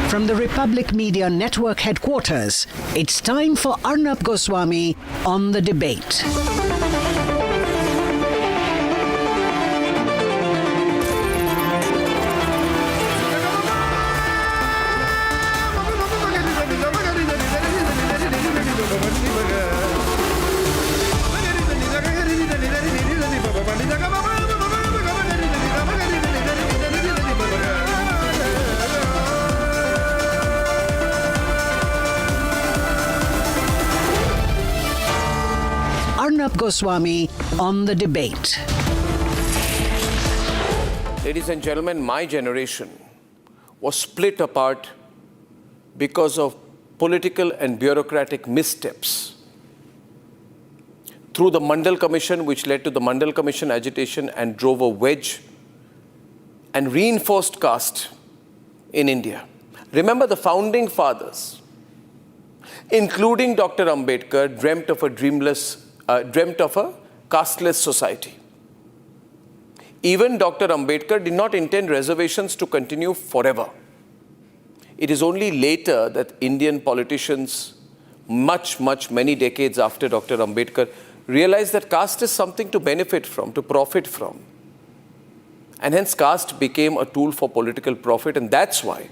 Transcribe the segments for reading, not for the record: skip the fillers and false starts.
From the Republic Media Network headquarters, it's time for Arnab Goswami on the debate. Arnab Goswami on the debate. Ladies and gentlemen, my generation was split apart because of political and bureaucratic missteps. Through the Mandal Commission, which led to the Mandal Commission agitation and drove a wedge and reinforced caste in India. Remember, the founding fathers, including Dr. Ambedkar, dreamt of a casteless society. Even Dr. Ambedkar did not intend reservations to continue forever. It is only later that Indian politicians, many decades after Dr. Ambedkar, realized that caste is something to benefit from, to profit from. And hence caste became a tool for political profit, and that's why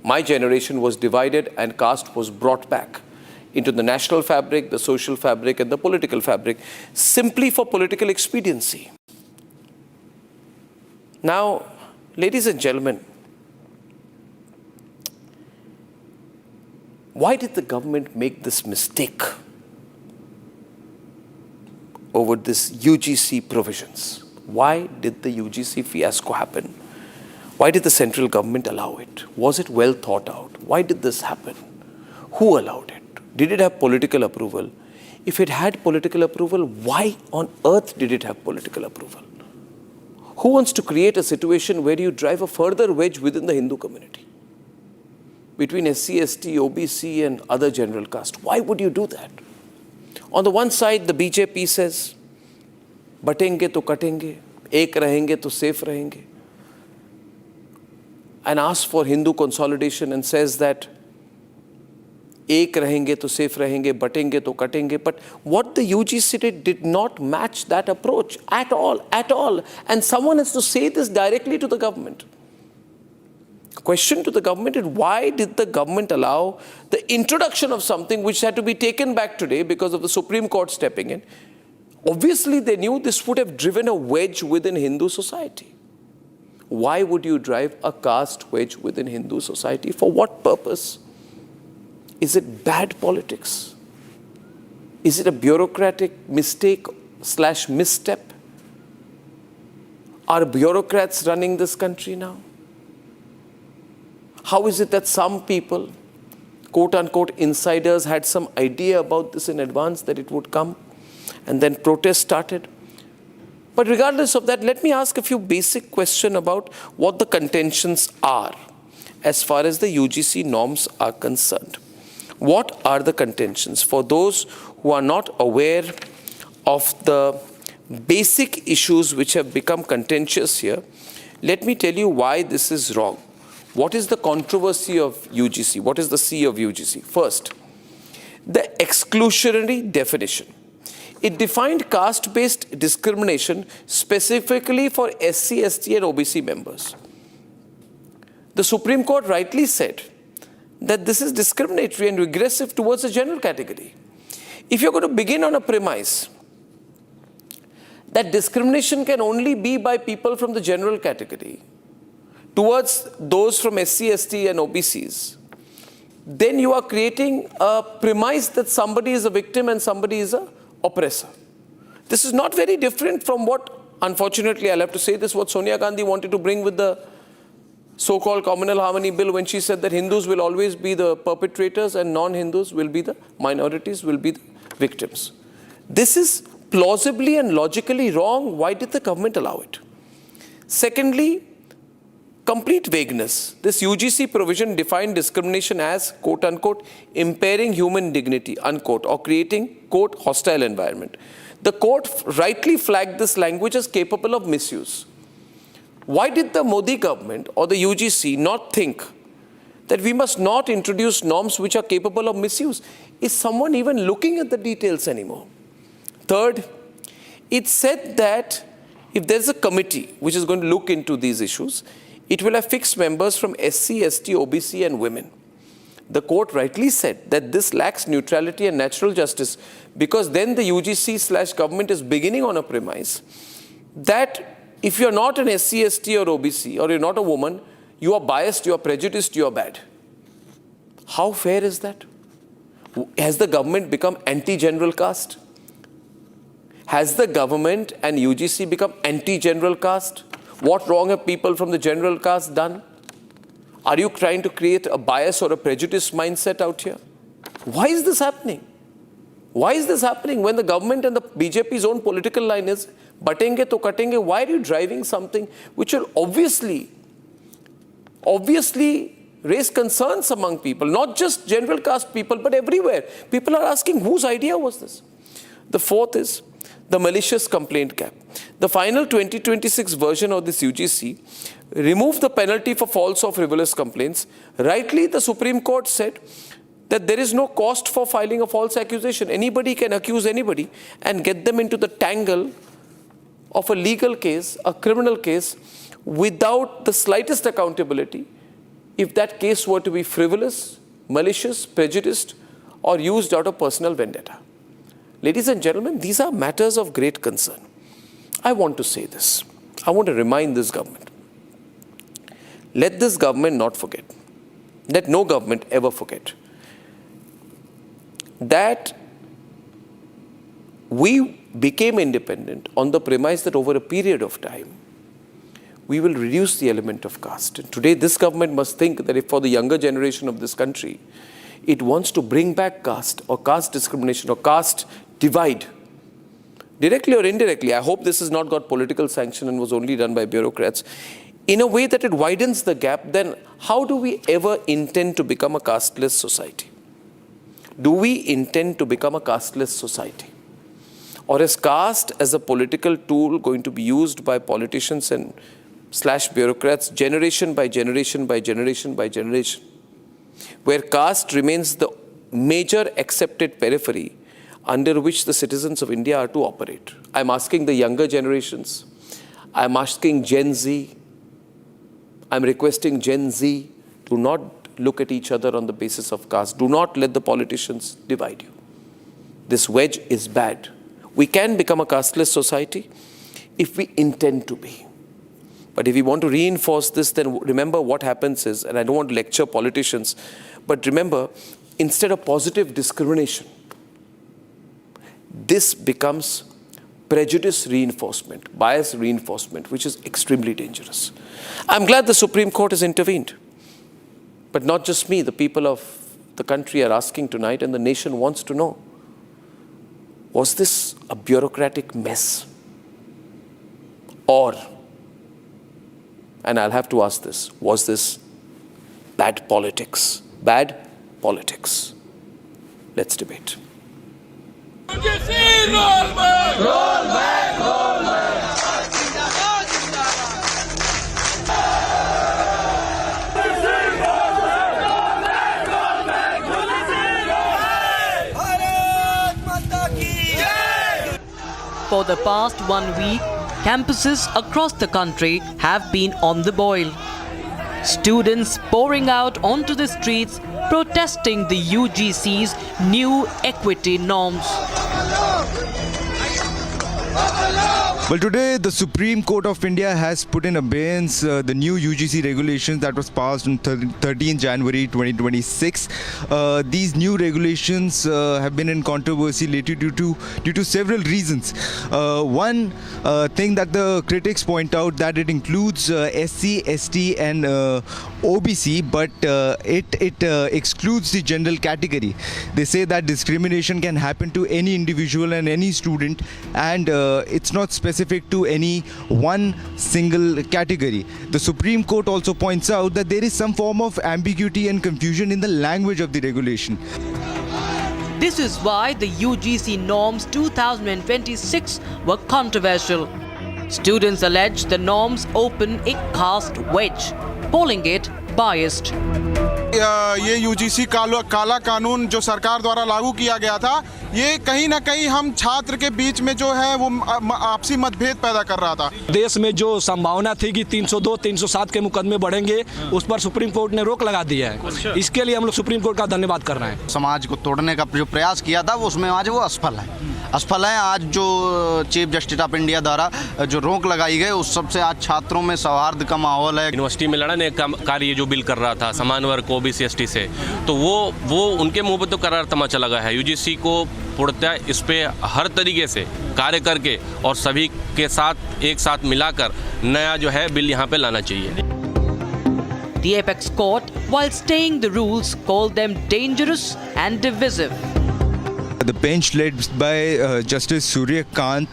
my generation was divided and caste was brought back into the national fabric, the social fabric, and the political fabric, simply for political expediency. Now, ladies and gentlemen, why did the government make this mistake over this UGC provisions? Why did the UGC fiasco happen? Why did the central government allow it? Was it well thought out? Why did this happen? Who allowed it? Did it have political approval? If it had political approval, why on earth did it have political approval? Who wants to create a situation where you drive a further wedge within the Hindu community? Between SC, ST, OBC and other general caste. Why would you do that? On the one side, the BJP says, batenge to katenge, ek rahenge to safe rahenge. And asks for Hindu consolidation and says that ek rahenge to safe rahenge, batenge to katenge. But what the UGC did not match that approach at all. And someone has to say this directly to the government. Question to the government is, why did the government allow the introduction of something which had to be taken back today because of the Supreme Court stepping in? Obviously, they knew this would have driven a wedge within Hindu society. Why would you drive a caste wedge within Hindu society? For what purpose? Is it bad politics? Is it a bureaucratic mistake / misstep? Are bureaucrats running this country now? How is it that some people, quote unquote insiders, had some idea about this in advance that it would come and then protests started? But regardless of that, let me ask a few basic questions about what the contentions are as far as the UGC norms are concerned. What are the contentions? For those who are not aware of the basic issues which have become contentious here, let me tell you why this is wrong. What is the controversy of UGC? What is the C of UGC? First, the exclusionary definition. It defined caste-based discrimination specifically for SC, ST and OBC members. The Supreme Court rightly said that this is discriminatory and regressive towards the general category. If you're going to begin on a premise that discrimination can only be by people from the general category towards those from SC, ST and OBCs, then you are creating a premise that somebody is a victim and somebody is an oppressor. This is not very different from what, unfortunately, I'll have to say this, what Sonia Gandhi wanted to bring with the so-called communal harmony bill when she said that Hindus will always be the perpetrators and non-Hindus will be the minorities, will be the victims. This is plausibly and logically wrong. Why did the government allow it? Secondly, complete vagueness. This UGC provision defined discrimination as, quote unquote, impairing human dignity, unquote, or creating, quote, hostile environment. The court rightly flagged this language as capable of misuse. Why did the Modi government or the UGC not think that we must not introduce norms which are capable of misuse. Is someone even looking at the details anymore? Third, it said that if there's a committee which is going to look into these issues, it will have fixed members from SC, ST, OBC and women. The court rightly said that this lacks neutrality and natural justice, because then the UGC/government is beginning on a premise that if you're not an SC, ST or OBC, or you're not a woman, you are biased, you are prejudiced, you are bad. How fair is that? Has the government become anti-general caste? Has the government and UGC become anti-general caste? What wrong have people from the general caste done? Are you trying to create a bias or a prejudice mindset out here? Why is this happening? Why is this happening when the government and the BJP's own political line is batenge to katenge? Why are you driving something which will obviously raise concerns among people, not just general caste people, but everywhere? People are asking, whose idea was this? The fourth is the malicious complaint cap. The final 2026 version of this UGC removed the penalty for false or frivolous complaints. Rightly, the Supreme Court said that there is no cost for filing a false accusation. Anybody can accuse anybody and get them into the tangle of a legal case, a criminal case, without the slightest accountability if that case were to be frivolous, malicious, prejudiced, or used out of personal vendetta. Ladies and gentlemen, these are matters of great concern. I want to say this. I want to remind this government. Let this government not forget. Let no government ever forget that we became independent on the premise that over a period of time, we will reduce the element of caste. And today, this government must think that if for the younger generation of this country, it wants to bring back caste or caste discrimination or caste divide, directly or indirectly, I hope this has not got political sanction and was only done by bureaucrats, in a way that it widens the gap, then how do we ever intend to become a casteless society? Do we intend to become a casteless society? Or is caste as a political tool going to be used by politicians and / bureaucrats generation by generation by generation by generation, where caste remains the major accepted periphery under which the citizens of India are to operate? I'm asking the younger generations, I'm asking Gen Z, I'm requesting Gen Z, do not look at each other on the basis of caste. Do not let the politicians divide you. This wedge is bad. We can become a casteless society if we intend to be. But if we want to reinforce this, then remember what happens is, and I don't want to lecture politicians, but remember, instead of positive discrimination, this becomes prejudice reinforcement, bias reinforcement, which is extremely dangerous. I'm glad the Supreme Court has intervened. But not just me, the people of the country are asking tonight, and the nation wants to know, was this a bureaucratic mess? Or, and I'll have to ask this, was this bad politics? Bad politics. Let's debate. Roll back! Roll back! Roll back! For the past 1 week, campuses across the country have been on the boil. Students pouring out onto the streets protesting the UGC's new equity norms. Well, today the Supreme Court of India has put in abeyance the new UGC regulations that was passed on 13 January 2026. These new regulations have been in controversy lately due to several reasons. One thing that the critics point out that it includes SC, ST and OBC, but it excludes the general category. They say that discrimination can happen to any individual and any student, and it's not specific to any one single category. The Supreme Court also points out that there is some form of ambiguity and confusion in the language of the regulation. This is why the UGC norms 2026 were controversial. Students allege the norms open a caste wedge, calling it biased. ये UGC काला कानून जो सरकार द्वारा लागू किया गया था, ये कहीं ना कहीं हम छात्र के बीच में जो है वो आपसी मतभेद पैदा कर रहा था। देश में जो संभावना थी कि 302, 307 के मुकदमे बढ़ेंगे, उस पर सुप्रीम कोर्ट ने रोक लगा दिया है। इसके लिए हम लोग सुप्रीम कोर्ट का धन्यवाद कर रहे हैं। समाज को तोड़ने का जो प्रयास किया था वो उसमें आज वो असफल है। आज जो चीफ जस्टिस ऑफ इंडिया द्वारा जो रोक लगाई गई उस सबसे आज छात्रों में सौहार्द का माहौल है। यूनिवर्सिटी में लड़ने का कार्य जो बिल कर रहा था समान वर्ग ओबीसी एसटी से, तो वो उनके मुंह पर तो करार तमाचा लगा है। यूजीसी को पूर्णतः इस पे हर तरीके से कार्य करके और सभी के साथ एक साथ मिलाकर नया जो है बिल यहाँ पे लाना चाहिए। The apex court, while staying the rules, called them dangerous and divisive. The bench led by Justice Surya Kant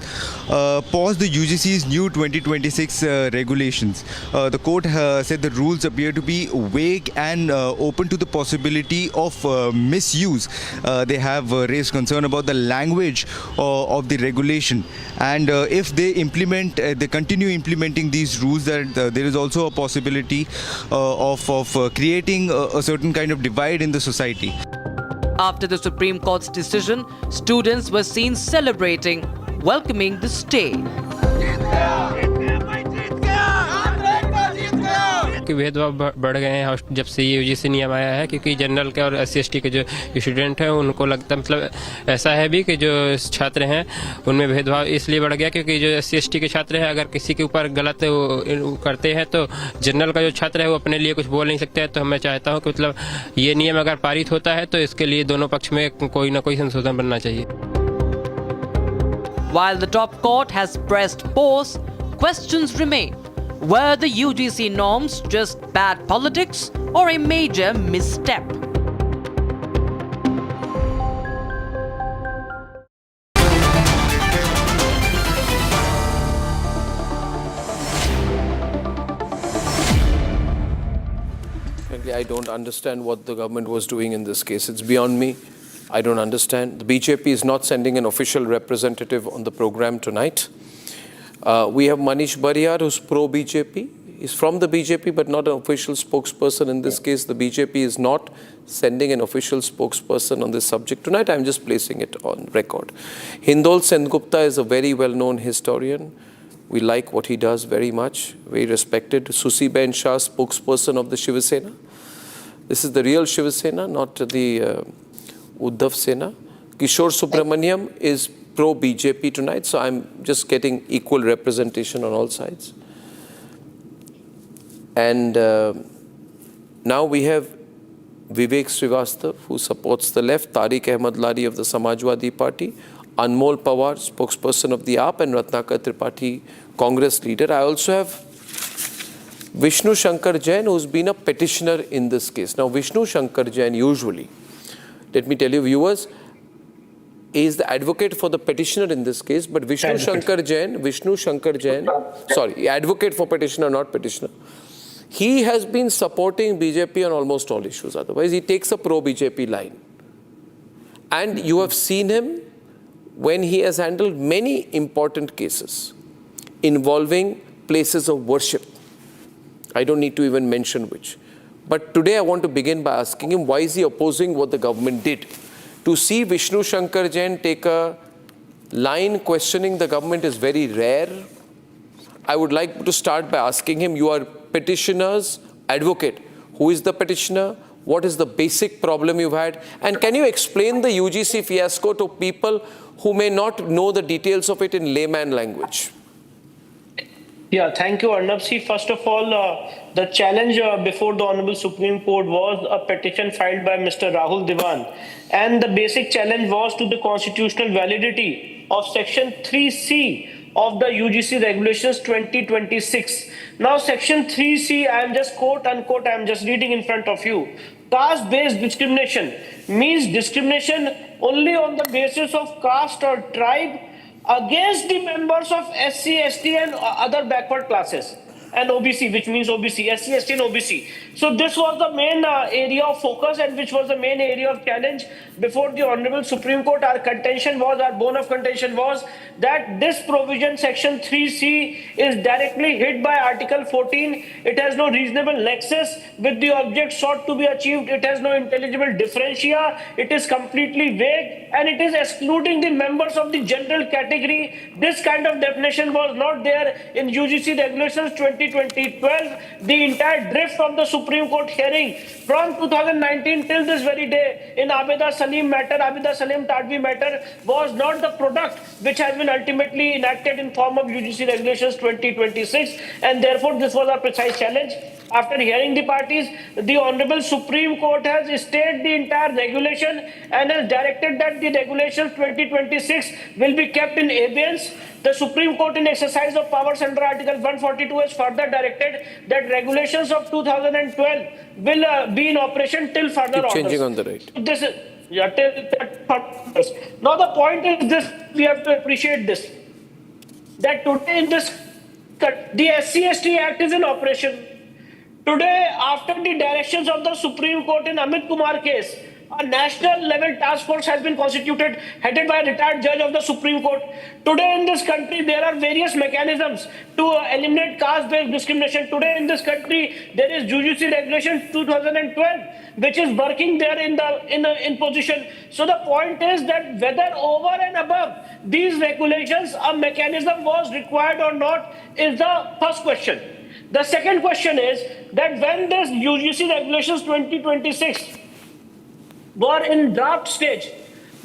paused the UGC's new 2026 regulations. The court said the rules appear to be vague and open to the possibility of misuse. They have raised concern about the language of the regulation, and if they continue implementing these rules, that there is also a possibility of creating a certain kind of divide in the society. After the Supreme Court's decision, students were seen celebrating, welcoming the stay. कि भेदभाव बढ़ गए हैं जब से ये UGC नियम आया है, क्योंकि जनरल के और SC/ST के जो स्टूडेंट हैं उनको लगता मतलब ऐसा है भी कि जो छात्र हैं उनमें भेदभाव इसलिए बढ़ गया क्योंकि जो SC/ST के छात्र हैं अगर किसी के ऊपर गलत करते हैं तो जनरल का जो छात्र है वो अपने लिए कुछ बोल नहीं सकते हैं। तो मैं चाहता हूँ कि मतलब ये नियम अगर पारित होता है तो इसके लिए दोनों पक्ष में कोई ना कोई संशोधन बनना चाहिए। While the top court has pressed pause, questions remain. Were the UGC norms just bad politics or a major misstep? Frankly, I don't understand what the government was doing in this case. It's beyond me. I don't understand. The BJP is not sending an official representative on the program tonight. We have Manish Bariyar, who's pro-BJP. He's from the BJP, but not an official spokesperson. In this case, the BJP is not sending an official spokesperson on this subject tonight. I'm just placing it on record. Hindol Sengupta is a very well-known historian. We like what he does very much, very respected. Susi Ben Shah, spokesperson of the Shiva Sena. This is the real Shiva Sena, not the Uddhav Sena. Kishore Subramaniam is pro-BJP tonight, so I'm just getting equal representation on all sides. And now we have Vivek Srivastav, who supports the left, Tariq Ahmad Lari of the Samajwadi Party, Anmol Pawar, spokesperson of the AAP, and Ratnakar Tripathi, Congress leader. I also have Vishnu Shankar Jain, who's been a petitioner in this case. Now, Vishnu Shankar Jain usually, let me tell you viewers, is the advocate for the petitioner in this case, but Vishnu Shankar Jain, sorry, advocate for petitioner, not petitioner. He has been supporting BJP on almost all issues. Otherwise, he takes a pro-BJP line. And you have seen him when he has handled many important cases involving places of worship. I don't need to even mention which. But today I want to begin by asking him, why is he opposing what the government did? To see Vishnu Shankar Jain take a line questioning the government is very rare. I would like to start by asking him, you are petitioner's advocate. Who is the petitioner? What is the basic problem you've had? And can you explain the UGC fiasco to people who may not know the details of it in layman language? Yeah, thank you, Arnab. See, first of all, the challenge before the Honorable Supreme Court was a petition filed by Mr. Rahul Diwan. And the basic challenge was to the constitutional validity of Section 3C of the UGC Regulations 2026. Now, Section 3C, I am just quote unquote, I am just reading in front of you. Caste-based discrimination means discrimination only on the basis of caste or tribe against the members of SC, ST and other backward classes. and OBC, which means OBC, SC, ST and OBC. So this was the main area of focus and which was the main area of challenge before the Honorable Supreme Court. Our contention was, our bone of contention was that this provision, section 3C, is directly hit by Article 14. It has no reasonable nexus with the object sought to be achieved. It has no intelligible differentia. It is completely vague and it is excluding the members of the general category. This kind of definition was not there in UGC regulations 2012. The entire drift of the Supreme Court hearing from 2019 till this very day in Abida Salim matter, Abida Salim Tadvi matter, was not the product which has been ultimately enacted in form of UGC regulations 2026, and therefore this was our precise challenge. After hearing the parties, the Honorable Supreme Court has stayed the entire regulation and has directed that the regulations 2026 will be kept in abeyance. The Supreme Court, in exercise of powers under Article 142, has further directed that regulations of 2012 will be in operation till further orders. Changing on the right. This is, now the point is this, we have to appreciate this, that today in this, the SC/ST Act is in operation. Today, after the directions of the Supreme Court in Amit Kumar case, a national level task force has been constituted, headed by a retired judge of the Supreme Court. Today in this country, there are various mechanisms to eliminate caste-based discrimination. Today in this country, there is UGC Regulation 2012, which is working there in position. So the point is that whether over and above these regulations, a mechanism was required or not is the first question. The second question is that when this UGC Regulations 2026 were in draft stage,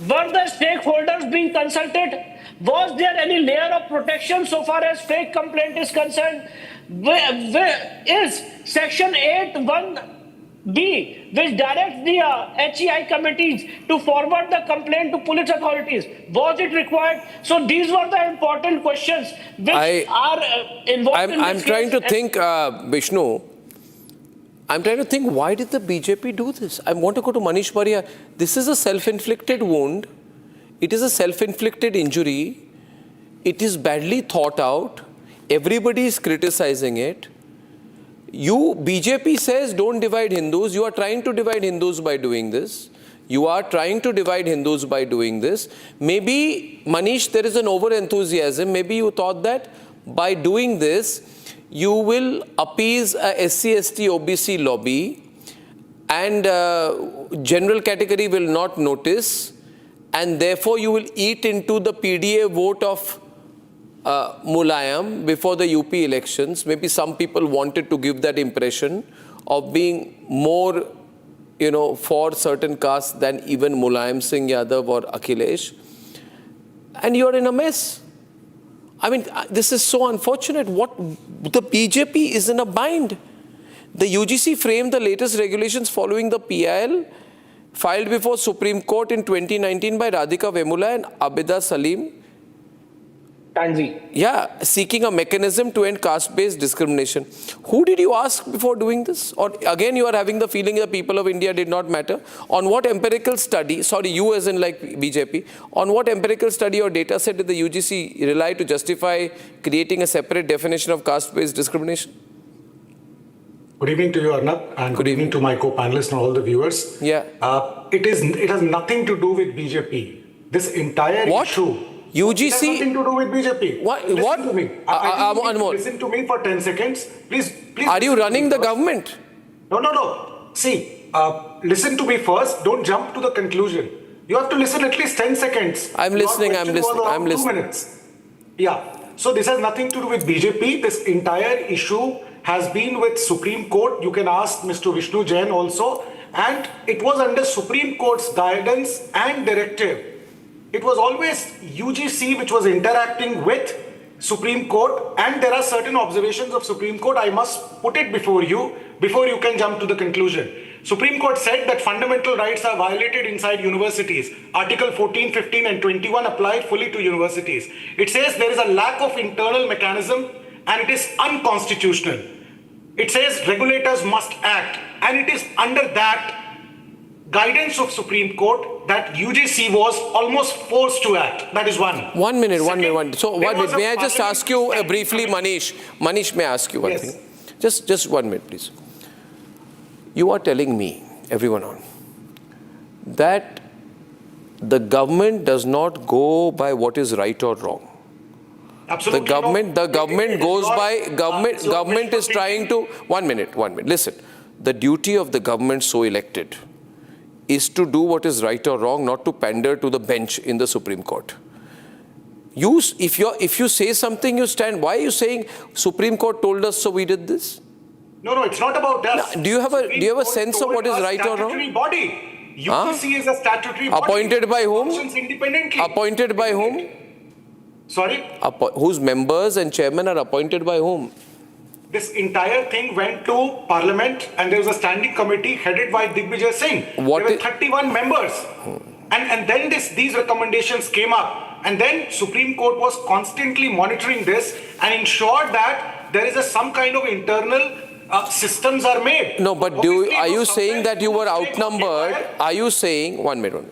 were the stakeholders being consulted? Was there any layer of protection so far as fake complaint is concerned? Where is Section 8(1)(b), which directs the HEI committees to forward the complaint to police authorities, was it required? So these were the important questions which are involved in this I'm trying to case. think, Vishnu, I'm trying to think, why did the BJP do this? I want to go to Manish Maria. This is a self-inflicted wound. It is a self-inflicted injury. It is badly thought out. Everybody is criticizing it. You, BJP says, don't divide Hindus. You are trying to divide Hindus by doing this. You are trying to divide Hindus by doing this. Maybe, Manish, there is an over-enthusiasm. Maybe you thought that by doing this, you will appease a SC/ST OBC lobby and general category will not notice, and therefore you will eat into the PDA vote of Mulayam before the UP elections. Maybe some people wanted to give that impression of being more, for certain castes than even Mulayam Singh Yadav or Akhilesh. And you're in a mess. I mean, this is so unfortunate. What the BJP is in a bind. The UGC framed the latest regulations following the PIL filed before Supreme Court in 2019 by Radhika Vemula and Abida Salim. Tanvi. Yeah, seeking a mechanism to end caste-based discrimination. Who did you ask before doing this? Or again, you are having the feeling the people of India did not matter? On what empirical study, sorry, you as in like BJP, on what empirical study or data set did the UGC rely to justify creating a separate definition of caste-based discrimination? Good evening to you, Arnab, and good evening to my co-panelists and all the viewers. Yeah. It has nothing to do with BJP. This entire issue. UGC. It has nothing to do with BJP. What? Listen to me. Listen to me for 10 seconds. Please. Are you running the government? No. See, listen to me first. Don't jump to the conclusion. You have to listen at least 10 seconds. I'm listening. 2 minutes. Yeah. So this has nothing to do with BJP. This entire issue has been with Supreme Court. You can ask Mr. Vishnu Jain also. And it was under Supreme Court's guidance and directive. It was always UGC which was interacting with Supreme Court, and there are certain observations of Supreme Court I must put it before you can jump to the conclusion. Supreme Court said that fundamental rights are violated inside universities. Article 14, 15 and 21 apply fully to universities. It says there is a lack of internal mechanism and it is unconstitutional. It says regulators must act, and it is under that guidance of Supreme Court that UGC was almost forced to act. That is one. 1 minute, Second, 1 minute. So, there 1 was minute. a May I just ask you parliamentary briefly, standing Manish? Manish, may I ask you one Yes. thing? Just 1 minute, please. You are telling me, everyone on, that the government does not go by what is right or wrong. Absolutely The government goes by, government is so trying to, 1 minute. Listen, the duty of the government so elected is to do what is right or wrong, not to pander to the bench in the Supreme Court. If you say something, you stand. Why are you saying Supreme Court told us so we did this? No, it's not about us. Do you have a sense of what is right or wrong? Statutory body. UGC is a statutory body. Appointed by whom? Functions independently. Appointed by whom? Sorry? Whose members and chairmen are appointed by whom? This entire thing went to Parliament and there was a standing committee headed by Digvijay Singh. There were 31 members. And then these recommendations came up. And then Supreme Court was constantly monitoring this and ensured that there is some kind of internal systems are made. No, but are you saying that you were outnumbered? Are you saying, 1 minute.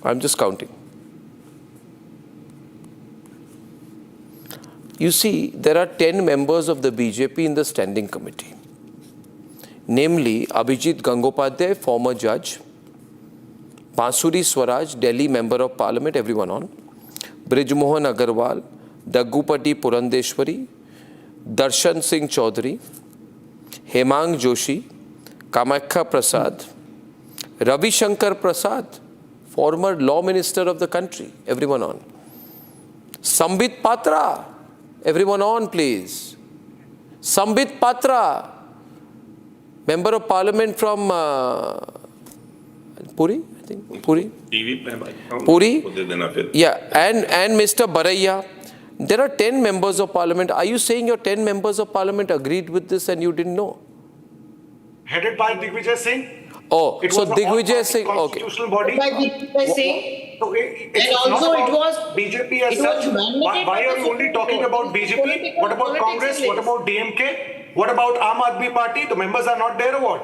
I'm just counting. You see, there are 10 members of the BJP in the standing committee. Namely, Abhijit Gangopadhyay, former judge, Bansuri Swaraj, Delhi Member of Parliament, everyone on, Brijmohan Agarwal, Daggupati Purandeshwari, Darshan Singh Chaudhary, Hemang Joshi, Kamakhya Prasad, Ravi Shankar Prasad, former law minister of the country, everyone on, Sambit Patra, everyone on please, Sambit Patra, Member of Parliament from Puri, I think, Puri? Puri? Yeah, and Mr. Baraiya. There are 10 members of Parliament. Are you saying your 10 members of Parliament agreed with this and you didn't know? Headed by Digvijay Singh. Oh, it so was Digvijay Singh, okay. Constitutional body. By Digvijay Singh. So And also it was BJP as such. Why are you only talking about BJP? What about Congress? What about DMK? What about Aam Aadmi Party? The members are not there or what?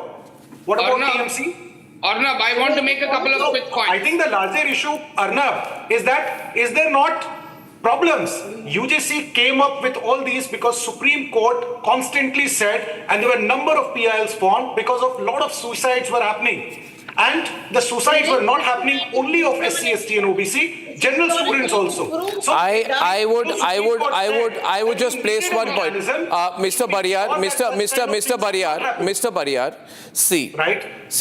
What about TMC? Arnab, I want to make a couple of quick points. I think the larger issue, Arnab, is that is there not problems? UGC came up with all these because Supreme Court constantly said, and there were a number of PILs formed because of a lot of suicides were happening. And the suicides were not happening only of SC, ST and OBC, general students also. So I would just place one point. Mr. Bariyar, see,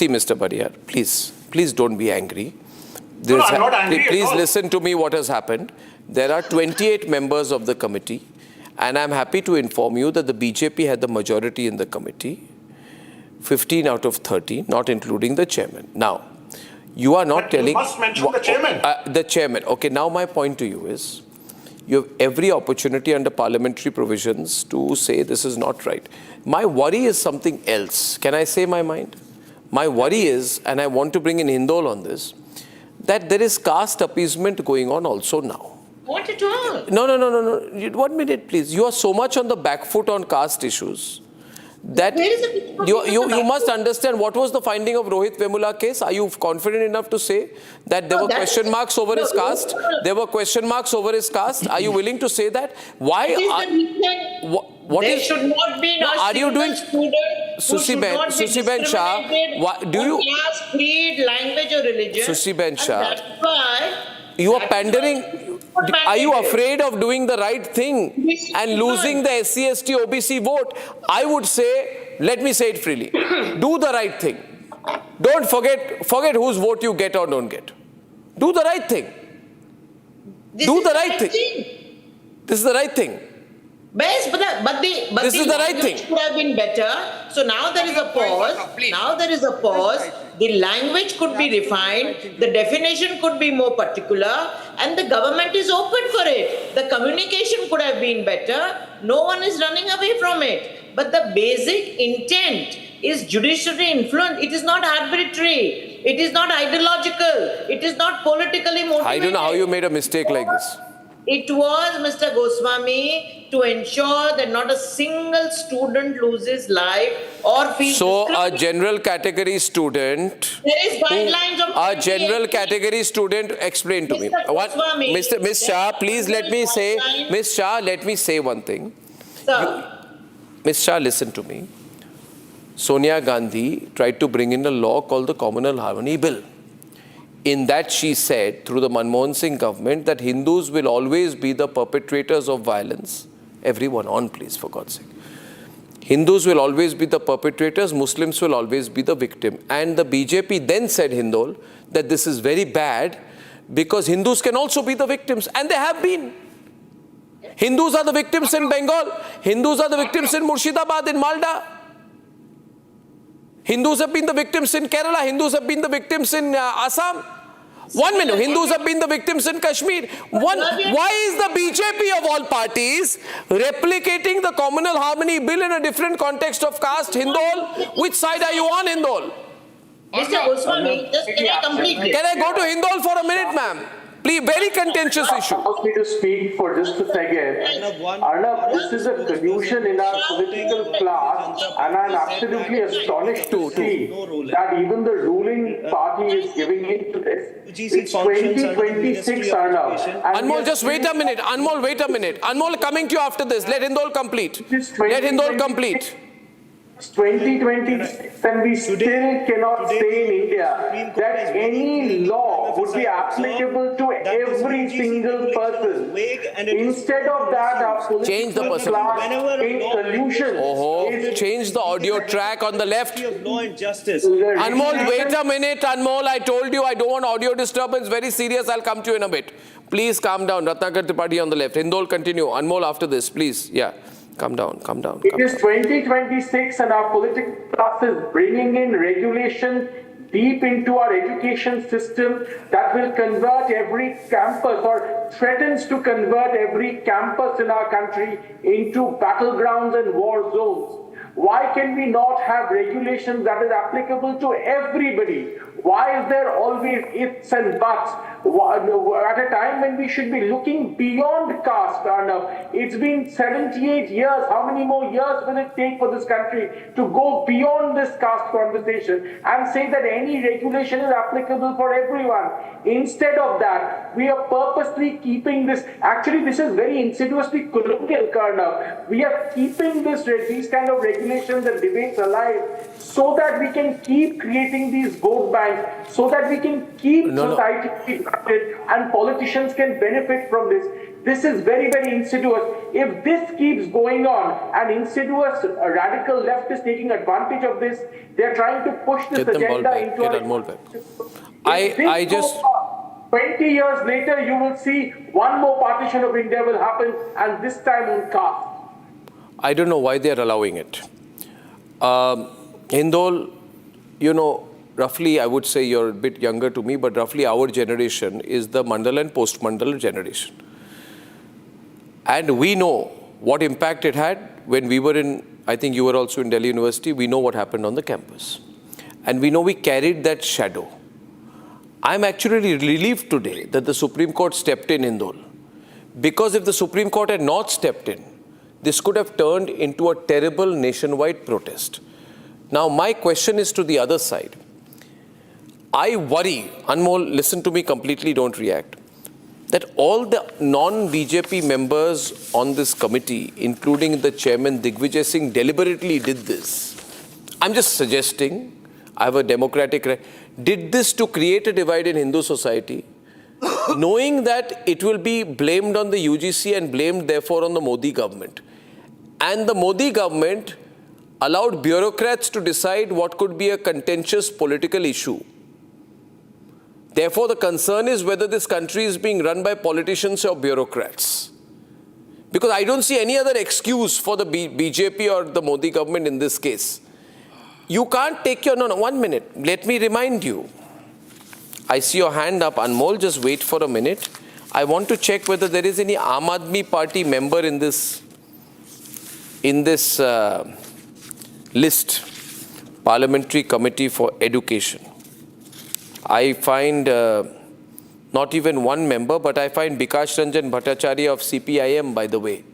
Mr. Bariyar, please don't be angry. No, I'm not angry at Please all. listen to me what has happened. There are 28 members of the committee, and I'm happy to inform you that the BJP had the majority in the committee, 15 out of 30, not including the chairman. Now, you are not telling... You must mention the chairman. The chairman. Okay, now my point to you is, you have every opportunity under parliamentary provisions to say this is not right. My worry is something else. Can I say my mind? My worry is, and I want to bring in Hindol on this, that there is caste appeasement going on also now. What at all? No. 1 minute, please. You are so much on the back foot on caste issues that you must understand what was the finding of Rohit Vemula case. Are you confident enough to say that there were question marks over his caste? There were question marks over his caste. Are you willing to say that? Why? There should not be are you doing student Susiben Shah? Do you class, creed, language or religion? Susiben Shah? That's why you are pandering. Are you afraid of doing the right thing and losing the SC, ST, OBC vote? I would say, let me say it freely, do the right thing. Don't forget whose vote you get or don't get. Do the right thing. Do the right thing. This is the right thing. Best, but this is the right thing. Could have been better. So now there is a pause. The language could be refined. The definition could be more particular, and the government is open for it. The communication could have been better. No one is running away from it. But the basic intent is judiciary influence. It is not arbitrary. It is not ideological. It is not politically motivated. I don't know how you made a mistake like this. It was, Mr. Goswami, to ensure that not a single student loses life or feels So a discriminated. general category student. There is guidelines of A general category student, explain to me. What, Ms. Shah, please let me say, Ms. Shah, let me say one thing. Ms. Shah, listen to me. Sonia Gandhi tried to bring in a law called the Communal Harmony Bill. In that she said, through the Manmohan Singh government, that Hindus will always be the perpetrators of violence. Everyone on, please, for God's sake. Hindus will always be the perpetrators, Muslims will always be the victim. And the BJP then said, Hindol, that this is very bad because Hindus can also be the victims. And they have been. Hindus are the victims in Bengal. Hindus are the victims in Murshidabad, in Malda. Hindus have been the victims in Kerala. Hindus have been the victims in Assam. 1 minute. Hindus have been the victims in Kashmir. Why is the BJP of all parties replicating the Communal Harmony Bill in a different context of caste? Hindol, which side are you on, Hindol? Mr. Goswami, just can I complete this? Can I go to Hindol for a minute, ma'am? Please, very contentious issue. Allow me to speak for just a second. Arnab, this is a collusion in our political class, and I'm absolutely astonished to see that even the ruling party is giving in to this. It's 2026, Arnab. Anmol, just wait a minute. Anmol, wait a minute. Anmol, coming to you after this. Let Hindol complete. Let Hindol complete. 2026 and we still cannot say in India that any law would be applicable to every single person. Instead of that, our political class in collusion Change the audio track on the left. Anmol, wait a minute. Anmol, I told you I don't want audio disturbance. Very serious. I'll come to you in a bit. Please calm down. Ratnakar Tripathi on the left. Hindol, continue. Anmol after this, please. Yeah. Calm down, calm down. It is 2026 and our political class is bringing in regulation deep into our education system that will convert every campus or threatens to convert every campus in our country into battlegrounds and war zones. Why can we not have regulations that is applicable to everybody? Why is there always ifs and buts? At a time when we should be looking beyond caste, Arnab. It's been 78 years. How many more years will it take for this country to go beyond this caste conversation and say that any regulation is applicable for everyone? Instead of that, we are purposely keeping this. Actually, this is very insidiously colonial, Arnab. We are keeping these kind of regulations and debates alive so that we can keep creating these vote banks, so that we can keep society and politicians can benefit from this. This is very, very insidious. If this keeps going on, an insidious radical left is taking advantage of this. They're trying to push this agenda into I just 20 years later, you will see one more partition of India will happen, and this time on caste. I don't know why they're allowing it. Hindol, you know, roughly, I would say you're a bit younger to me, but roughly our generation is the Mandal and post-Mandal generation. And we know what impact it had when we were in, I think you were also in Delhi University, we know what happened on the campus. And we know we carried that shadow. I'm actually relieved today that the Supreme Court stepped in, Hindol. Because if the Supreme Court had not stepped in, this could have turned into a terrible nationwide protest. Now, my question is to the other side. I worry, Anmol, listen to me completely, don't react, that all the non-BJP members on this committee, including the chairman Digvijay Singh, deliberately did this. I'm just suggesting, I have a democratic right, did this to create a divide in Hindu society, knowing that it will be blamed on the UGC and blamed therefore on the Modi government. And the Modi government allowed bureaucrats to decide what could be a contentious political issue. Therefore, the concern is whether this country is being run by politicians or bureaucrats. Because I don't see any other excuse for the BJP or the Modi government in this case. You can't take your... No, 1 minute. Let me remind you. I see your hand up, Anmol. Just wait for a minute. I want to check whether there is any Aam Aadmi Party member in this list. Parliamentary Committee for Education. I find not even one member, but I find Bikash Ranjan Bhattacharya of CPIM, by the way.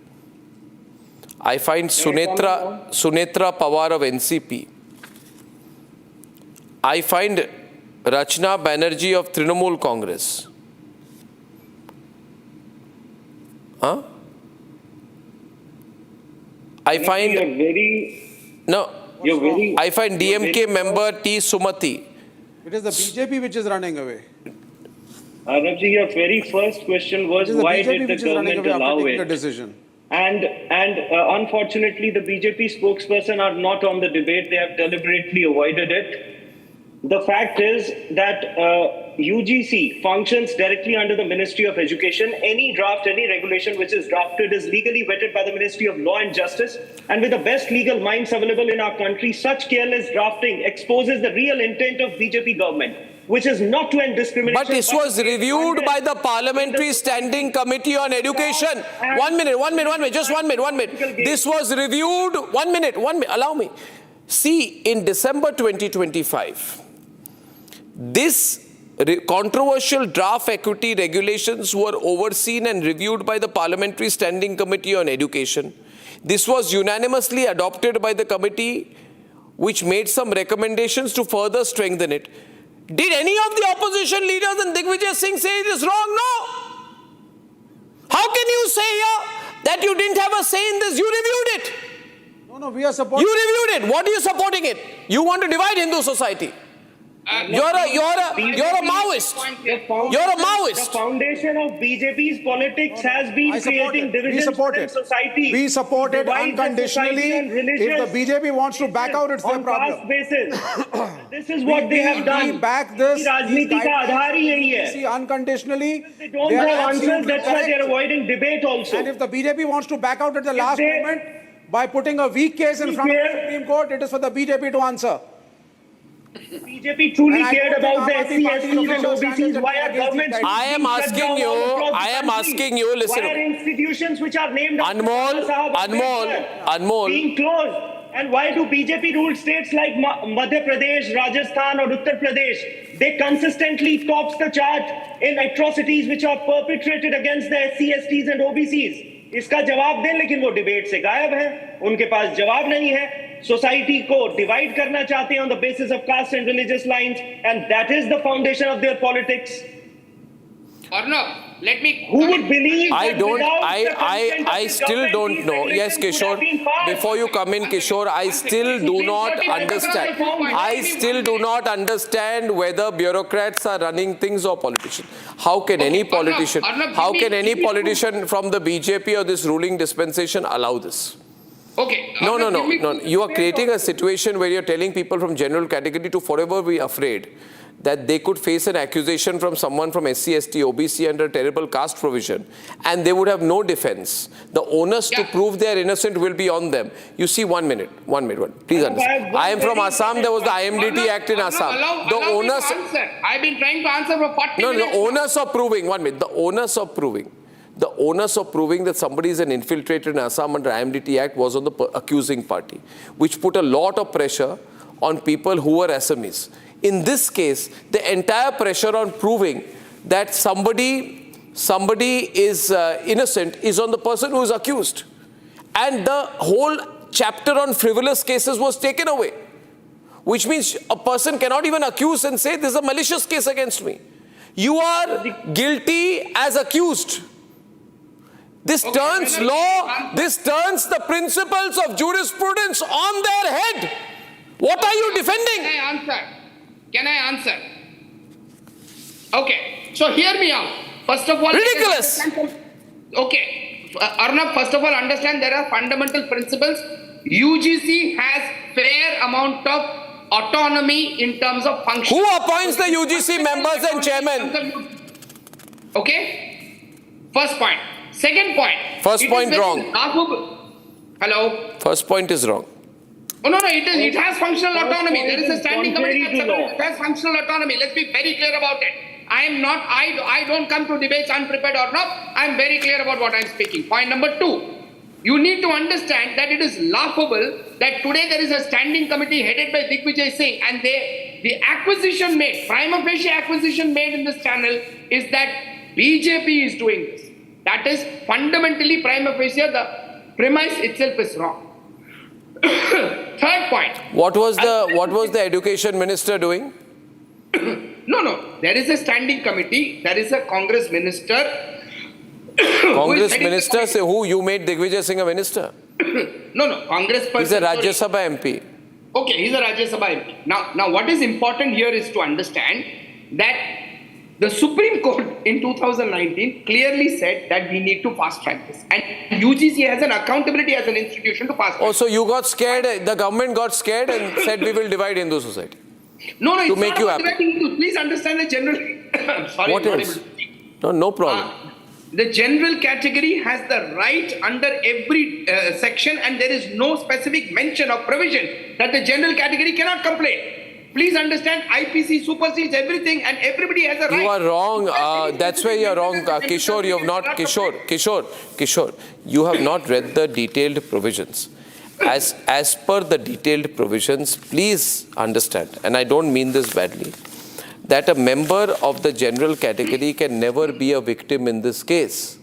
I find Sunetra Pawar of NCP. I find Rachna Banerjee of Trinamool Congress. Huh? I find I find DMK member T. Sumati. It is the BJP which is running away. Arnabji, your very first question was why did the government allow it? Decision. And unfortunately, the BJP spokesperson are not on the debate. They have deliberately avoided it. The fact is that UGC functions directly under the Ministry of Education. Any draft, any regulation which is drafted is legally vetted by the Ministry of Law and Justice. And with the best legal minds available in our country, such careless drafting exposes the real intent of BJP government, which is not to end discrimination. But this was reviewed by the Parliamentary Standing Committee on Education. 1 minute, just 1 minute. This was reviewed, 1 minute, allow me. See, in December 2025, this controversial draft equity regulations were overseen and reviewed by the Parliamentary Standing Committee on Education. This was unanimously adopted by the committee, which made some recommendations to further strengthen it. Did any of the opposition leaders and Digvijay Singh say it is wrong? No. How can you say here that you didn't have a say in this? You reviewed it. No, we are supporting. You reviewed it. What are you supporting it? You want to divide Hindu society. You're a Maoist. You're a Maoist. The foundation of BJP's politics has been creating divisions in society. We support it unconditionally. If the BJP wants to back out, it's their problem. This is what they have done. We back this. See, unconditionally. They don't have answers. That's why they're avoiding debate also. And if the BJP wants to back out at the last moment by putting a weak case in front of the Supreme Court, it is for the BJP to answer. BJP truly cared about the SC, STs and OBCs. Why are governments? I am asking you, listen. Why are institutions which are named Anmol, being closed? And why do BJP ruled states like Madhya Pradesh, Rajasthan or Uttar Pradesh? They consistently tops the chart in atrocities which are perpetrated against the SC, STs and OBCs. इसका जवाब दें, लेकिन वो debate से गायब है, उनके पास जवाब नहीं है. Society को divide करना चाहते हैं on the basis of caste and religious lines, and that is the foundation of their politics. Arnab, let me. Who would believe? I still don't know. Yes, Kishore. Before you come in, Kishore, I still do not understand. I still do not understand whether bureaucrats are running things or politicians. How can any politician? How can any politician from the BJP or this ruling dispensation allow this? Okay. No. You are creating a situation where you're telling people from general category to forever be afraid that they could face an accusation from someone from SC, ST, OBC under a terrible caste provision, and they would have no defense. The onus to prove they are innocent will be on them. You see, 1 minute. Please understand. I am from Assam. There was the IMDT Act in Assam. The onus. I've been trying to answer for 40 minutes. No, the onus of proving. 1 minute. The onus of proving that somebody is an infiltrator in Assam under IMDT Act was on the accusing party, which put a lot of pressure on people who were SMEs. In this case, the entire pressure on proving that somebody is innocent is on the person who is accused. And the whole chapter on frivolous cases was taken away, which means a person cannot even accuse and say this is a malicious case against me. You are guilty as accused. This turns the principles of jurisprudence on their head. What are you defending? Can I answer? Okay, so hear me out. First of all, ridiculous. Okay, Arnab, first of all, understand there are fundamental principles. UGC has fair amount of autonomy in terms of function. Who appoints the UGC members and chairman? Okay, first point. Second point. First point wrong. Hello. First point is wrong. Oh, no, it has functional autonomy. There is a standing committee that has functional autonomy. Let's be very clear about it. I don't come to debates unprepared or not. I'm very clear about what I'm speaking. Point number 2. You need to understand that it is laughable that today there is a standing committee headed by Digvijay Singh, and the acquisition made, prima facie acquisition made in this channel is that BJP is doing this. That is fundamentally prima facie the premise itself is wrong. Third point. What was the education minister doing? No. There is a standing committee. There is a Congress minister. Congress minister? Say who? You made Digvijay Singh a minister? No. Congress person. He's a Rajya Sabha MP. Okay, he's a Rajya Sabha MP. Now, what is important here is to understand that the Supreme Court in 2019 clearly said that we need to fast track this. And UGC has an accountability as an institution to fast track. Oh, so you got scared, the government got scared and said we will divide Hindu society. No, it's make not you about happy. dividing. Please understand the general... I'm sorry, What I'm else? not able to speak. No problem. The general category has the right under every section, and there is no specific mention or provision that the general category cannot complain. Please understand, IPC supersedes everything and everybody has a right. You are wrong. That's where you are wrong. Kishore, you have not... Kishore, you have not read the detailed provisions. As per the detailed provisions, please understand, and I don't mean this badly, that a member of the general category can never be a victim in this case.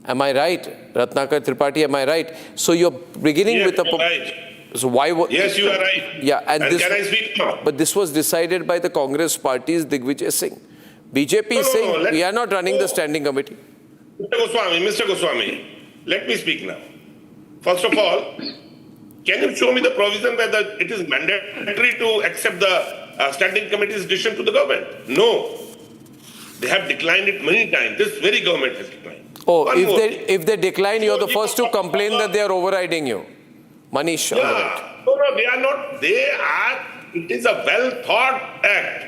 Am I right? Ratnakar Tripathi, am I right? So you're beginning with a... Right. So why... Yes, you are right. Yeah, and this, can I speak now? But this was decided by the Congress party's Digvijay Singh. BJP is saying we are not running the standing committee. Mr. Goswami, let me speak now. First of all, can you show me the provision whether it is mandatory to accept the standing committee's decision to the government? No. They have declined it many times. This very government has declined. Oh, if they decline, you're the first to complain that they are overriding you. Manish. Yeah. No, they are not. It is a well-thought act.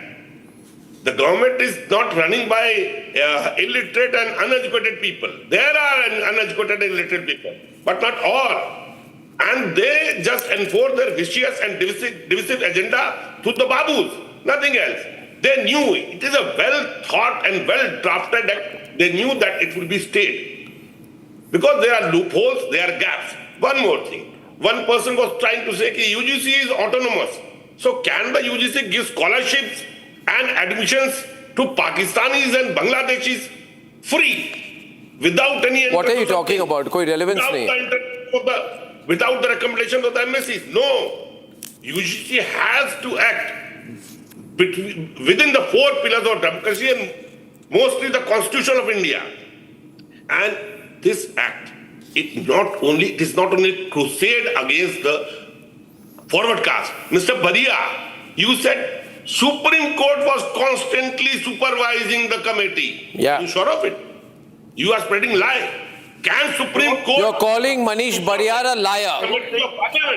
The government is not running by illiterate and uneducated people. There are uneducated and illiterate people, but not all. And they just enforce their vicious and divisive agenda to the babus, nothing else. They knew it is a well-thought and well-drafted act. They knew that it would be stayed. Because there are loopholes, there are gaps. One more thing. One person was trying to say that UGC is autonomous. So can the UGC give scholarships and admissions to Pakistanis and Bangladeshis free without any... What are you talking about? Koi relevance nahi. Without the recommendation of the MSCs. No. UGC has to act within the four pillars of democracy and mostly the Constitution of India. And this act, it is not only crusade against the forward caste. Mr. Badia, you said Supreme Court was constantly supervising the committee. Yeah. You sure of it? You are spreading lie. Can Supreme Court... You're calling Manish Bariyar a liar.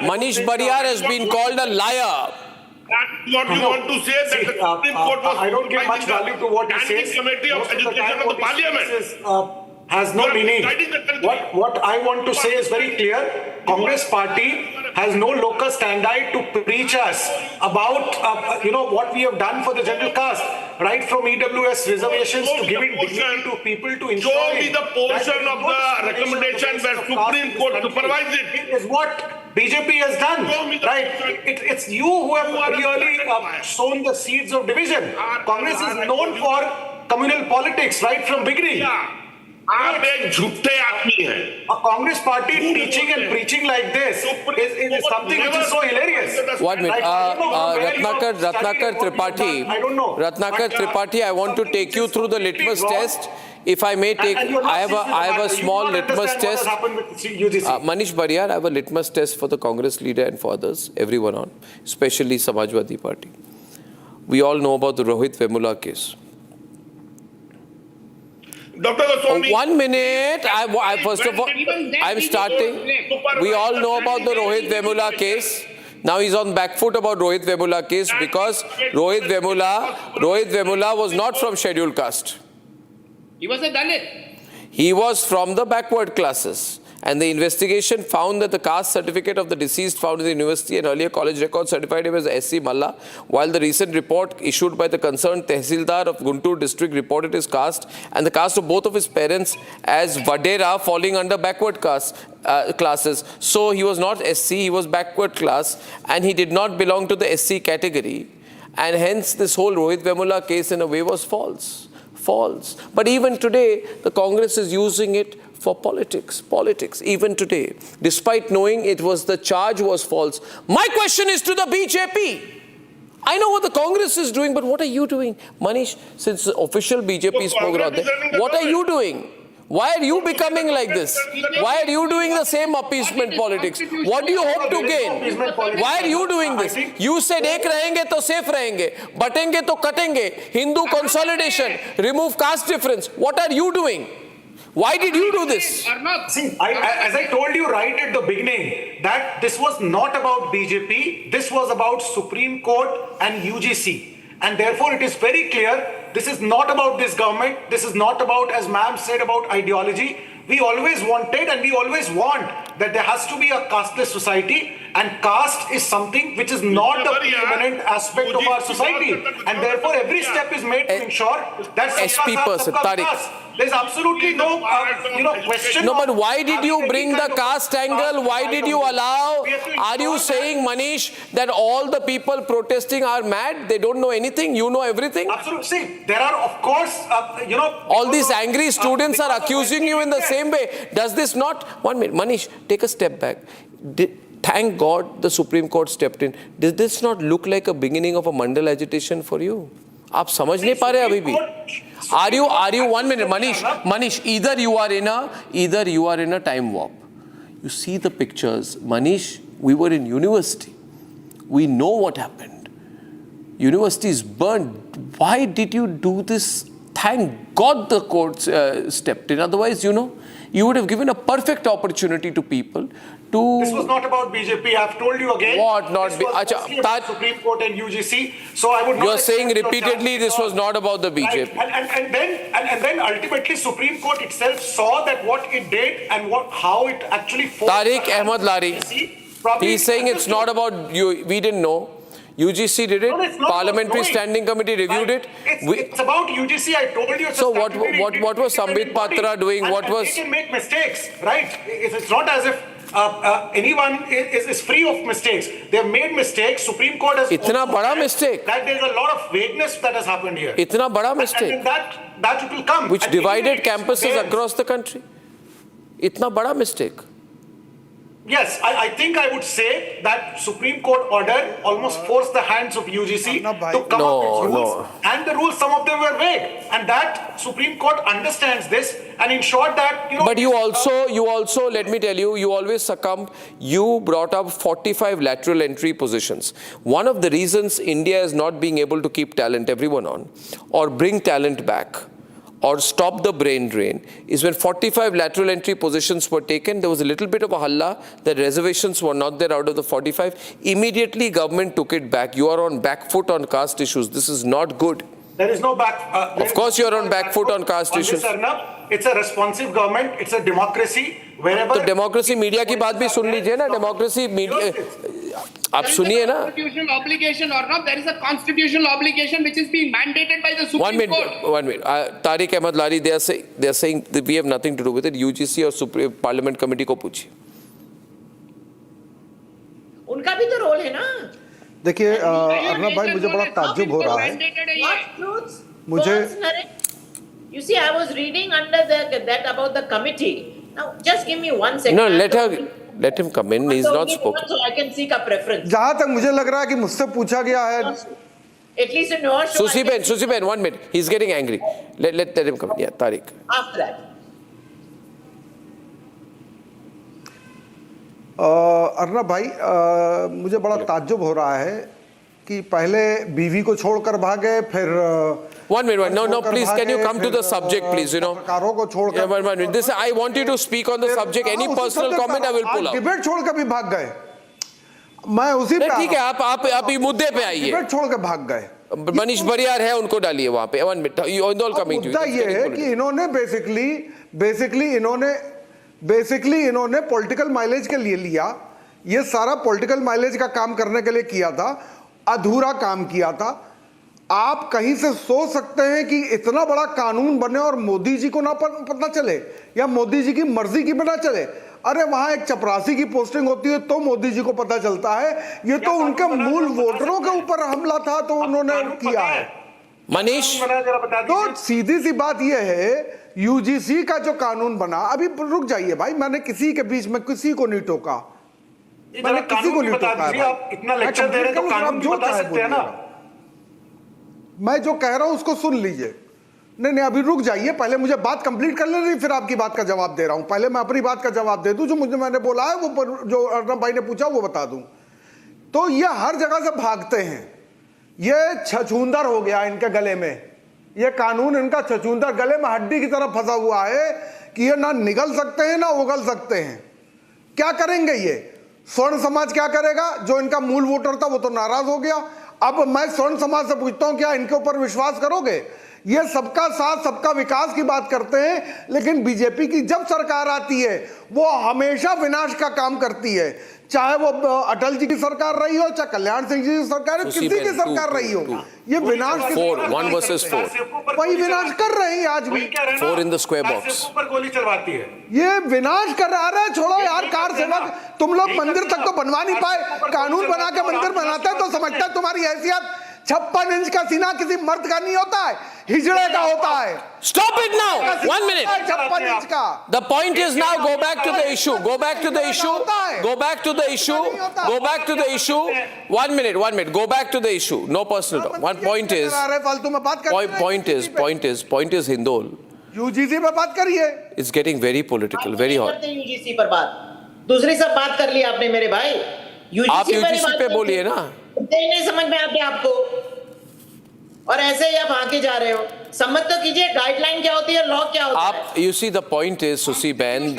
Manish Bariyar has been called a liar. That's what you want to say, that the Supreme Court was... I don't give much value to what he says. Committee of Education of the Parliament. Has no meaning. What I want to say is very clear. Congress party has no locus standi to preach us about what we have done for the general caste, right from EWS reservations to giving dignity to people to ensure. Show me the portion of the recommendation where Supreme Court supervised it. Is what BJP has done, right? It's you who have really sown the seeds of division. Congress is known for communal politics right from beginning. A Congress party teaching and preaching like this is something which is so hilarious. 1 minute. Ratnakar Tripathi. I don't know. Ratnakar Tripathi, I want to take you through the litmus test. If I may take, I have a small litmus test. Manish Bariyar, I have a litmus test for the Congress leader and for others, everyone on, especially Samajwadi Party. We all know about the Rohit Vemula case. Dr. Goswami, 1 minute. First of all, I'm starting. We all know about the Rohit Vemula case. Now he's on back foot about Rohit Vemula case because Rohit Vemula was not from scheduled caste. He was a Dalit. He was from the backward classes. And the investigation found that the caste certificate of the deceased found in the university and earlier college records certified him as SC Malla, while the recent report issued by the concerned Tehsildar of Guntur district reported his caste and the caste of both of his parents as Vadera, falling under backward classes. So he was not SC, he was backward class, and he did not belong to the SC category. And hence this whole Rohit Vemula case in a way was false. But even today, the Congress is using it for politics. Politics, even today, despite knowing it was the charge was false. My question is to the BJP. I know what the Congress is doing, but what are you doing? Manish, since the official BJP spoke about that, what are you doing? Why are you becoming like this? Why are you doing the same appeasement politics? What do you hope to gain? Why are you doing this? You said ek rahenge to safe rahenge, batenge to katenge, Hindu consolidation, remove caste difference. What are you doing? Why did you do this? See, as I told you right at the beginning, that this was not about BJP, this was about Supreme Court and UGC. And therefore it is very clear, this is not about this government, this is not about, as ma'am said, about ideology. We always wanted and we always want that there has to be a casteless society, and caste is something which is not the preeminent aspect of our society. And therefore every step is made to ensure that SP person, Tariq. There's absolutely no question. No, but why did you bring the caste angle? Why did you allow? Are you saying, Manish, that all the people protesting are mad? They don't know anything? You know everything? Absolutely. See, there are, of course, all these angry students are accusing you in the same way. Does this not? 1 minute, Manish, take a step back. Thank God the Supreme Court stepped in. Does this not look like a beginning of a Mandal agitation for you? आप समझ नहीं पा रहे अभी भी? Are you 1 minute, Manish? Either you are in a time warp. You see the pictures, Manish. We were in university. We know what happened. University is burned. Why did you do this? Thank God the court stepped in. Otherwise, you would have given a perfect opportunity to people to... This was not about BJP. I've told you again. What not? This was about Supreme Court and UGC. So I would not... You are saying repeatedly this was not about the BJP. Right. And then ultimately Supreme Court itself saw that what it did and how it actually... Tariq Ahmad Lari. He's saying it's not about you. We didn't know. UGC did it. No, Parliamentary Standing Committee reviewed it. It's about UGC. I told you. So what was Sambit Patra doing? What was? They can make mistakes, right? It's not as if anyone is free of mistakes. They have made mistakes. Supreme Court has. इतना बड़ा mistake. That there's a lot of vagueness that has happened here. इतना बड़ा mistake. And that it will come. Which divided campuses across the country. इतना बड़ा mistake. Yes, I think I would say that Supreme Court order almost forced the hands of UGC to come up with rules. And the rules, some of them were vague. And that Supreme Court understands this and ensured that, But you also, let me tell you, you always succumbed. You brought up 45 lateral entry positions. One of the reasons India is not being able to keep talent, everyone on, or bring talent back, or stop the brain drain, is when 45 lateral entry positions were taken, there was a little bit of a halla that reservations were not there out of the 45. Immediately government took it back. You are on back foot on caste issues. This is not good. There is no back... of course you are on back foot on caste issues. Arnab, it's a responsive government. It's a democracy. Wherever... तो democracy media की बात भी सुन लीजिए ना. Democracy media... आप सुनिए ना. Constitutional obligation or not, there is a constitutional obligation which is being mandated by the Supreme Court. 1 minute. Tariq Ahmad Lari, they are saying that we have nothing to do with it. UGC or Supreme Parliament Committee को पूछिए. उनका भी तो role है ना. देखिए अर्नब भाई, मुझे बड़ा ताज्जुब हो रहा है. मुझे You see, I was reading under that about the committee. Now, just give me 1 second. No, let him come in. He's not spoken. So I can seek a preference. जहाँ तक मुझे लग रहा है कि मुझसे पूछा गया है. At least in your show. Susi Ben, 1 minute. He's getting angry. Let him come. Yeah, Tariq. After that. Arnab भाई, मुझे बड़ा ताज्जुब हो रहा है कि पहले बीवी को छोड़कर भागे, फिर 1 minute. No, please, can you come to the subject, please, पत्रकारों को छोड़कर. Yeah, 1 minute. This, I want you to speak on the subject. Any personal comment, I will pull out. Debate छोड़कर भी भाग गए. मैं उसी पे. ठीक है, आप ये मुद्दे पे आइए. डिबेट छोड़कर भाग गए. मनीष बरियार है, उनको डालिए वहाँ पे. 1 minute. You all coming to you. मुद्दा ये है कि इन्होंने बेसिकली इन्होंने पॉलिटिकल माइलेज के लिए लिया. ये सारा पॉलिटिकल माइलेज का काम करने के लिए किया था. अधूरा काम किया था. आप कहीं से सोच सकते हैं कि इतना बड़ा कानून बने और मोदी जी को ना पता चले, या मोदी जी की मर्जी की पता चले. अरे वहां एक चपरासी की पोस्टिंग होती है तो मोदी जी को पता चलता है. ये तो उनके मूल वोटरों के ऊपर हमला था, तो उन्होंने किया है. मनीष, तो सीधी सी बात यह है, यूजीसी का जो कानून बना, अभी रुक जाइए भाई, मैंने किसी के बीच में किसी को नहीं टोका, मैंने किसी को नहीं टोका है। आप इतना लेक्चर दे रहे हैं तो कानून भी बता सकते हैं ना। मैं जो कह रहा हूं उसको सुन लीजिए। नहीं, अभी रुक जाइए, पहले मुझे बात कंप्लीट कर लेनी, फिर आपकी बात का जवाब दे रहा हूं। पहले मैं अपनी बात का जवाब दे दूं, जो मैंने बोला है वो, जो अर्नब भाई ने पूछा वो बता दूं। तो ये हर जगह से भागते हैं, ये छछूंदर हो गया इनके गले में, ये कानून इनका छछूंदर गले में हड्डी की तरह फंसा हुआ है कि ये ना निगल सकते हैं ना उगल सकते हैं। क्या करेंगे ये? स्वर्ण समाज क्या करेगा? जो इनका मूल वोटर था वो तो नाराज हो गया। अब मैं स्वर्ण समाज से पूछता हूं, क्या इनके ऊपर विश्वास करोगे? ये सबका साथ सबका विकास की बात करते हैं, लेकिन बीजेपी की जब सरकार आती है वो हमेशा विनाश का काम करती है। चाहे वो अटल जी की सरकार रही हो, चाहे कल्याण सिंह जी की सरकार, किसी की सरकार रही हो, ये विनाश 1 versus 4 वही विनाश कर रहे हैं आज भी। 4 in the square box ऊपर गोली चलवाती है, ये विनाश कर रहा है। छोड़ो यार, कार सेवक, तुम लोग मंदिर तक तो बनवा नहीं पाए, कानून बना के मंदिर बनाते हैं तो समझता है तुम्हारी हैसियत 56 इंच का सीना किसी मर्द का नहीं होता है, हिजड़े का होता है। Stop it now. 1 minute. 56 inch का। The point is now go back to the issue. Go back to the issue. Go back to the issue. Go back to the issue. 1 minute. 1 minute. Go back to the issue. No personal talk. One point is. Point is Hindol. UGC पे बात करिए। It's getting very political, very hot. UGC पर बात, दूसरी सब बात कर ली आपने मेरे भाई। आप यूजीसी पे बोलिए ना। नहीं समझ में आते आपको, और ऐसे ही आप आगे जा रहे हो। सम्मत तो कीजिए, गाइडलाइन क्या होती है, लॉ क्या होता है। आप, you see the point is, Susi Ben,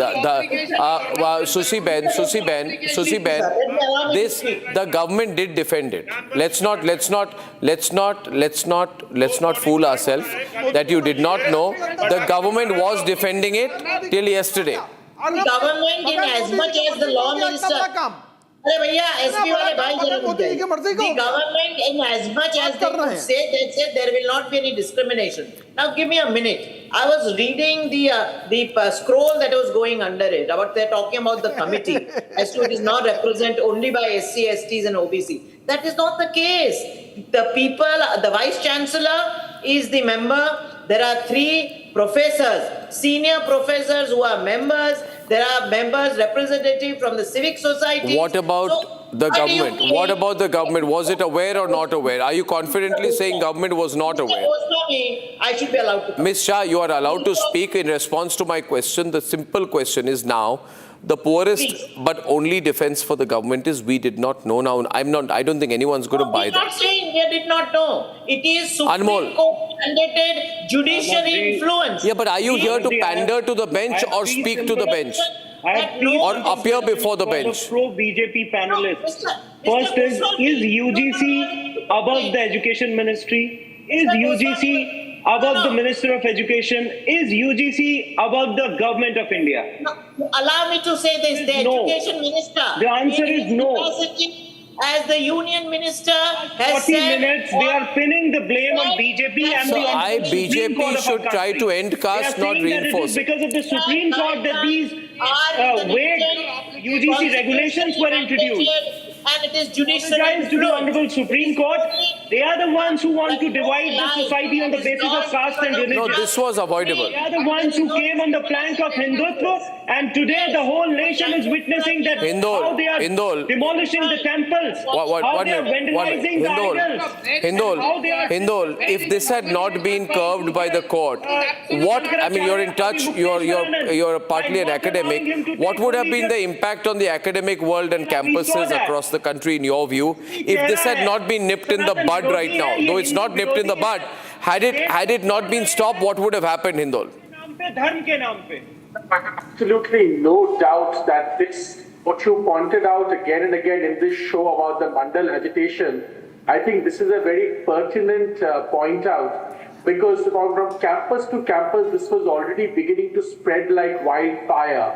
this, the government did defend it. Let's not fool ourselves that you did not know. The government was defending it till yesterday. The government, in as much as the law minister, अरे भैया SP वाले भाई जरा मुझे, the government in as much as they could say, they said there will not be any discrimination. Now give me a minute. I was reading the scroll that was going under it, about they're talking about the committee as to it is not represented only by SC, STs and OBC. That is not the case. The people, the vice chancellor is the member. There are 3 professors, senior professors who are members. There are members, representative from the civic society. What about the government? What about the government? Was it aware or not aware? Are you confidently saying government was not aware? I should be allowed to. Ms. Shah, you are allowed to speak in response to my question. The simple question is now, the poorest but only defense for the government is we did not know. Now, I don't think anyone's going to buy that. I'm not saying we did not know. It is Supreme Court mandated judiciary influence. Yeah, but are you here to pander to the bench or speak to the bench? Or appear before the bench? Pro-BJP panelists. First is UGC above the education ministry? Is UGC above the Minister of Education? Is UGC above the government of India? No, allow me to say this, the education minister. The answer is no. As the union minister has 40 said, minutes, they are pinning the blame on BJP and so the BJP should try to end caste, not reinforce it. Because of the Supreme Court that these vague UGC regulations were introduced. And it is judicial to the Honorable Supreme Court. They are the ones who want to divide the society on the basis of caste and religion. No, this was avoidable. They are the ones who came on the plank of Hindutva, and today the whole nation is witnessing that how they are demolishing the temples, how they are vandalizing the idols. Hindol, if this had not been curbed by the court, I mean, you're in touch, you're partly an academic, what would have been the impact on the academic world and campuses across the country in your view if this had not been nipped in the bud right now? Though it's not nipped in the bud, had it not been stopped, what would have happened, Hindol? Absolutely no doubt that this, what you pointed out again and again in this show about the Mandal agitation, I think this is a very pertinent point out, because from campus to campus this was already beginning to spread like wildfire.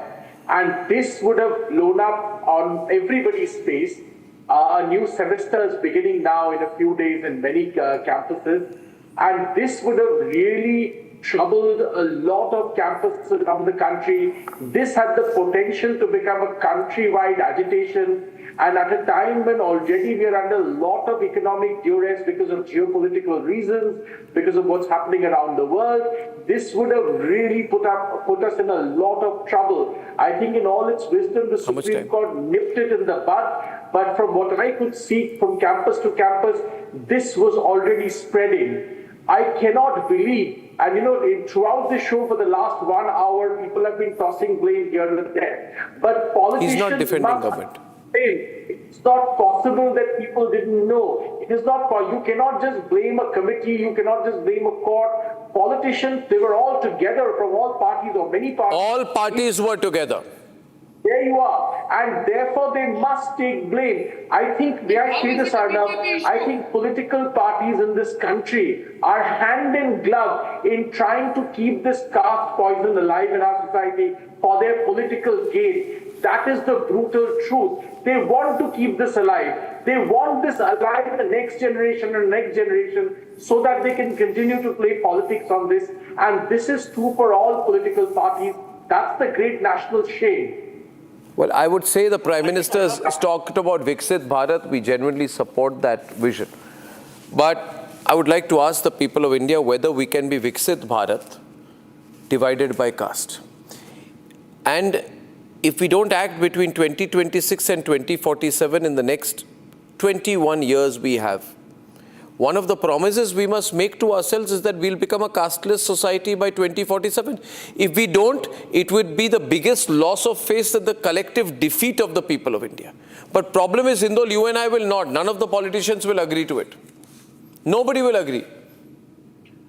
And this would have blown up on everybody's face. A new semester is beginning now in a few days in many campuses. And this would have really troubled a lot of campuses around the country. This had the potential to become a countrywide agitation. And at a time when already we are under a lot of economic duress because of geopolitical reasons, because of what's happening around the world, this would have really put us in a lot of trouble. I think in all its wisdom, the Supreme Court nipped it in the bud. But from what I could see from campus to campus, this was already spreading. I cannot believe, and throughout the show for the last 1 hour, people have been tossing blame here and there. But politicians He's not defending government. It's not possible that people didn't know. It is not. You cannot just blame a committee. You cannot just blame a court. Politicians, they were all together from all parties or many parties. All parties were together. There you are. And therefore they must take blame. I think, may I say this, Arnab, I think political parties in this country are hand in glove in trying to keep this caste poison alive in our society for their political gain. That is the brutal truth. They want to keep this alive. They want this alive in the next generation and next generation so that they can continue to play politics on this. And this is true for all political parties. That's the great national shame. Well, I would say the Prime Minister has talked about Viksit Bharat. We genuinely support that vision. But I would like to ask the people of India whether we can be Viksit Bharat divided by caste. And if we don't act between 2026 and 2047 in the next 21 years we have, one of the promises we must make to ourselves is that we'll become a casteless society by 2047. If we don't, it would be the biggest loss of face and the collective defeat of the people of India. But problem is, Hindol, you and I will not. None of the politicians will agree to it. Nobody will agree.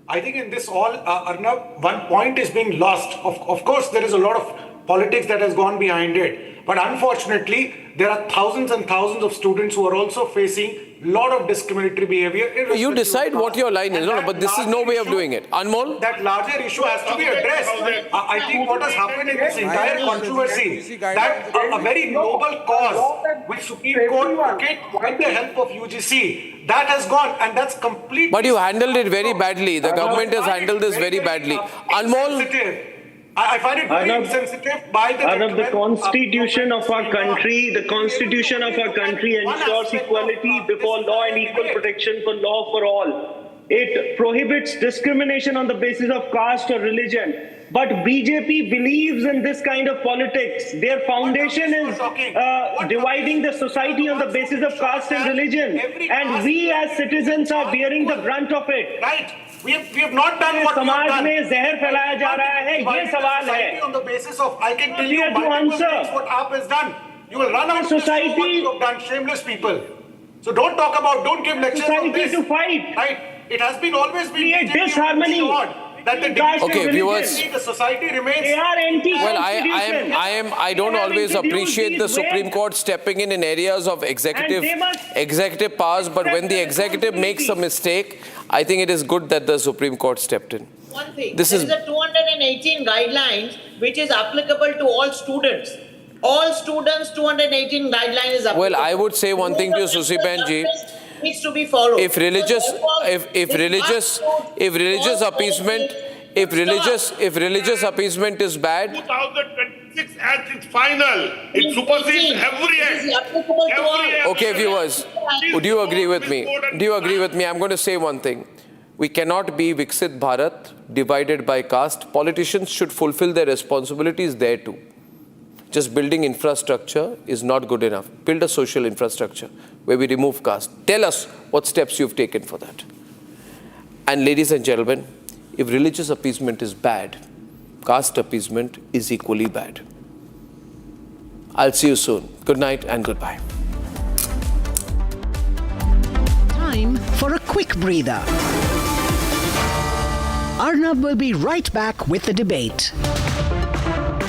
I think in this all, Arnab, one point is being lost. Of course, there is a lot of politics that has gone behind it. But unfortunately, there are thousands and thousands of students who are also facing a lot of discriminatory behavior. You decide what your line is. No, but this is no way of doing it. Anmol? That larger issue has to be addressed. I think what has happened in this entire controversy, that a very noble cause which Supreme Court took it with the help of UGC, that has gone, and that's completely... But you handled it very badly. The government has handled this very badly. Anmol? I find it very insensitive by the the constitution of our country, ensures equality before law and equal protection for law for all. It prohibits discrimination on the basis of caste or religion. But BJP believes in this kind of politics. Their foundation is dividing the society on the basis of caste and religion. And we as citizens are bearing the brunt of it. Right. We have not done what we have done. On the basis of, I can tell you multiple things what AAP has done. You will run out of society. What you have done, shameless people. So don't talk about, don't give lectures on this. To fight. Right. It has been always been create disharmony. That the viewers, the society remains. They are anti-constitution. Well, I don't always appreciate the Supreme Court stepping in areas of executive powers, but when the executive makes a mistake, I think it is good that the Supreme Court stepped in. One thing, there is a 218 guidelines which is applicable to all students. All students, 218 guidelines is applicable. Well, I would say one thing to Susi Benji. Needs to be followed. If religious appeasement is bad, 2026 as its final, it supersedes every act. Okay, viewers, would you agree with me? Do you agree with me? I'm going to say one thing. We cannot be Viksit Bharat divided by caste. Politicians should fulfill their responsibilities there too. Just building infrastructure is not good enough. Build a social infrastructure where we remove caste. Tell us what steps you've taken for that. And ladies and gentlemen, if religious appeasement is bad, caste appeasement is equally bad. I'll see you soon. Good night and goodbye. Time for a quick breather. Arnab will be right back with the debate.